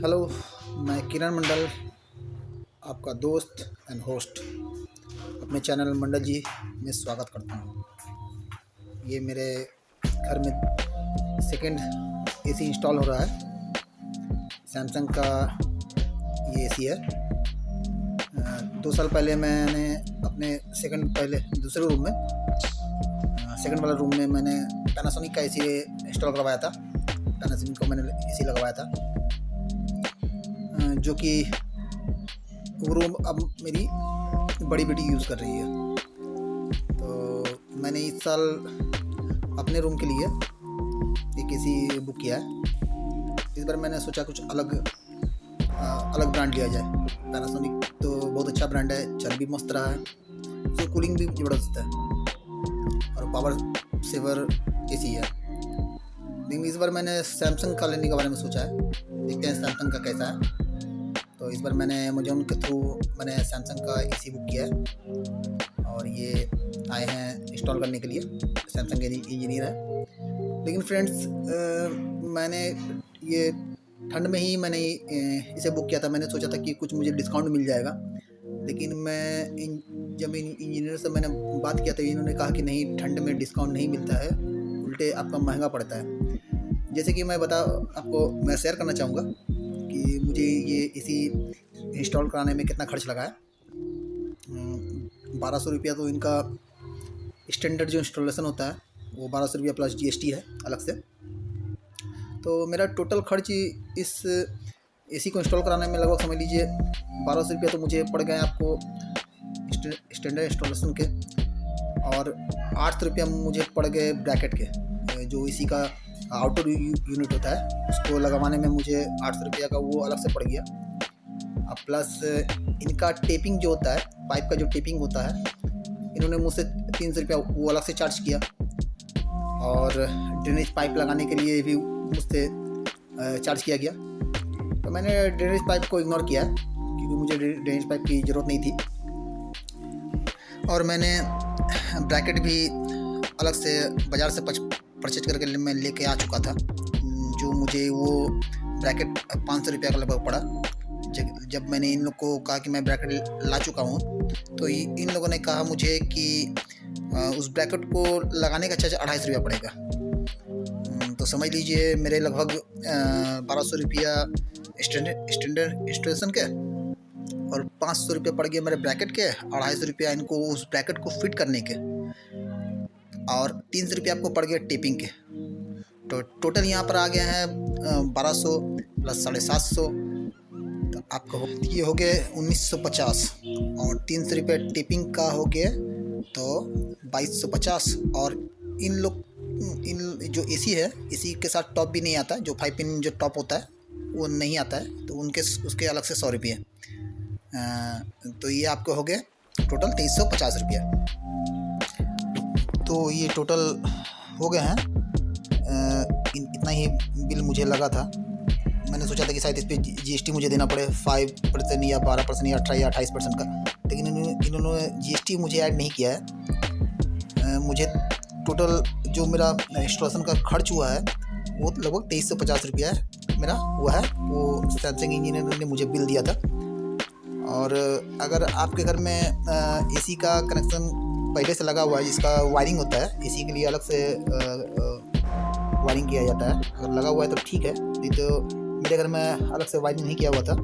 Hello, मैं किरण मंडल, आपका दोस्त एंड होस्ट अपने चैनल मंडल जी में स्वागत करता हूँ। ये मेरे घर में सेकंड एसी इंस्टॉल हो रहा है। सैमसंग का ये एसी है। 2 साल पहले मैंने अपने दूसरे रूम में सेकंड वाला रूम में मैंने पैनासोनिक का एसी इंस्टॉल करवाया था। पैनासोनिक को मैंने एसी लगवाया था, जो कि वो रूम अब मेरी बड़ी बेटी यूज़ कर रही है। तो मैंने इस साल अपने रूम के लिए एक एसी बुक किया है। इस बार मैंने सोचा कुछ अलग ब्रांड लिया जाए। पैनासोनिक तो बहुत अच्छा ब्रांड है, चल भी मस्त रहा है, तो कूलिंग भी ज़बरदस्त है और पावर सेवर एसी है। लेकिन इस बार मैंने सैमसंग का लेने के बारे में सोचा है। देखते हैं सैमसंग का कैसा है। तो इस बार मैंने अमेज़ॉन के थ्रू मैंने सैमसंग का एसी बुक किया है और ये आए हैं इंस्टॉल करने के लिए। सैमसंग के इंजीनियर है। लेकिन फ्रेंड्स, मैंने ये ठंड में ही मैंने इसे बुक किया था। मैंने सोचा था कि कुछ मुझे डिस्काउंट मिल जाएगा, लेकिन जब इन इंजीनियर से मैंने बात किया तो इन्होंने कहा कि नहीं, ठंड में डिस्काउंट नहीं मिलता है, उल्टे आपका महंगा पड़ता है। जैसे कि मैं शेयर करना चाहूँगा कि मुझे ये एसी इंस्टॉल कराने में कितना खर्च लगा है। 1200 रुपया तो इनका स्टैंडर्ड जो इंस्टॉलेशन होता है वो 1200 रुपया प्लस GST है अलग से। तो मेरा टोटल खर्च इस एसी को इंस्टॉल कराने में लगभग समझ लीजिए 1200 रुपया तो मुझे पड़ गए आपको स्टैंडर्ड इंस्टॉलेशन के, और 800 रुपया मुझे पड़ गए ब्रैकेट के। जो एसी का आउटर यूनिट होता है उसको लगवाने में मुझे 800 रुपया का वो अलग से पड़ गया। अब प्लस इनका टेपिंग जो होता है, पाइप का जो टेपिंग होता है, इन्होंने मुझसे 300 रुपया वो अलग से चार्ज किया। और ड्रेनेज पाइप लगाने के लिए भी मुझसे चार्ज किया गया। तो मैंने ड्रेनेज पाइप को इग्नोर किया क्योंकि मुझे ड्रेनेज पाइप की ज़रूरत नहीं थी। और मैंने ब्रैकेट भी अलग से बाज़ार से परचेज करके मैं लेके आ चुका था। जो मुझे वो ब्रैकेट 500 रुपया का लगभग पड़ा। जब मैंने इन लोग को कहा कि मैं ब्रैकेट ला चुका हूँ, तो इन लोगों ने कहा मुझे कि उस ब्रैकेट को लगाने का चार्ज 250 रुपया पड़ेगा। तो समझ लीजिए मेरे लगभग 1200 रुपया स्टैंडर्ड इंस्टॉलेशन के और 500 रुपया पड़ गया मेरे ब्रैकेट के, 250 रुपया इनको उस ब्रैकेट को फिट करने के, और 300 रुपया आपको पड़ गया टेपिंग के। तो टोटल यहाँ पर आ गया है 1200 प्लस 750, तो आपको ये हो गए 1950, और 300 रुपये टेपिंग का हो गया तो 2250। और इन जो एसी है, एसी के साथ टॉप भी नहीं आता, जो 5 पिन जो टॉप होता है वो नहीं आता है, तो उसके अलग से 100 रुपये। तो ये आपको हो गया टोटल 2350 रुपया। तो ये टोटल हो गए हैं। इतना ही बिल मुझे लगा था। मैंने सोचा था कि शायद इस पर GST मुझे देना पड़े 5% या 12% या 18 या 28% का, लेकिन इन्होंने GST मुझे ऐड नहीं किया है। मुझे टोटल जो मेरा इंस्टॉलेशन का खर्च हुआ है वो लगभग 2350 रुपया है मेरा हुआ है। वो सैमसंग इंजीनियर ने मुझे बिल दिया था। और अगर आपके घर में एसी का कनेक्शन पहले से लगा हुआ है, जिसका वायरिंग होता है, एसी के लिए अलग से वायरिंग किया जाता है, अगर लगा हुआ है तो ठीक है। नहीं तो मेरे घर में अलग से वायरिंग नहीं किया हुआ था,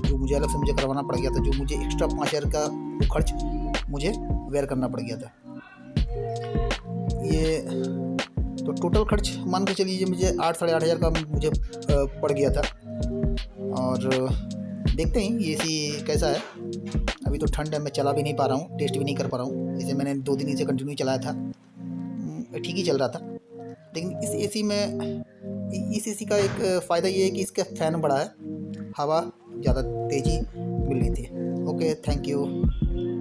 जो मुझे अलग से मुझे करवाना पड़ गया था, जो मुझे एक्स्ट्रा 5000 का वो खर्च मुझे वेयर करना पड़ गया था। ये तो टोटल खर्च मान के चलिए मुझे 8 साढ़े 8 हज़ार का मुझे पड़ गया था। और देखते हैं ये एसी कैसा है। अभी तो ठंड है, मैं चला भी नहीं पा रहा हूँ, टेस्ट भी नहीं कर पा रहा हूँ। इसे मैंने 2 दिन से कंटिन्यू चलाया था, ठीक ही चल रहा था। लेकिन इस एसी का एक फ़ायदा ये है कि इसका फ़ैन बड़ा है, हवा ज़्यादा तेज़ी मिल रही थी। Okay, thank you.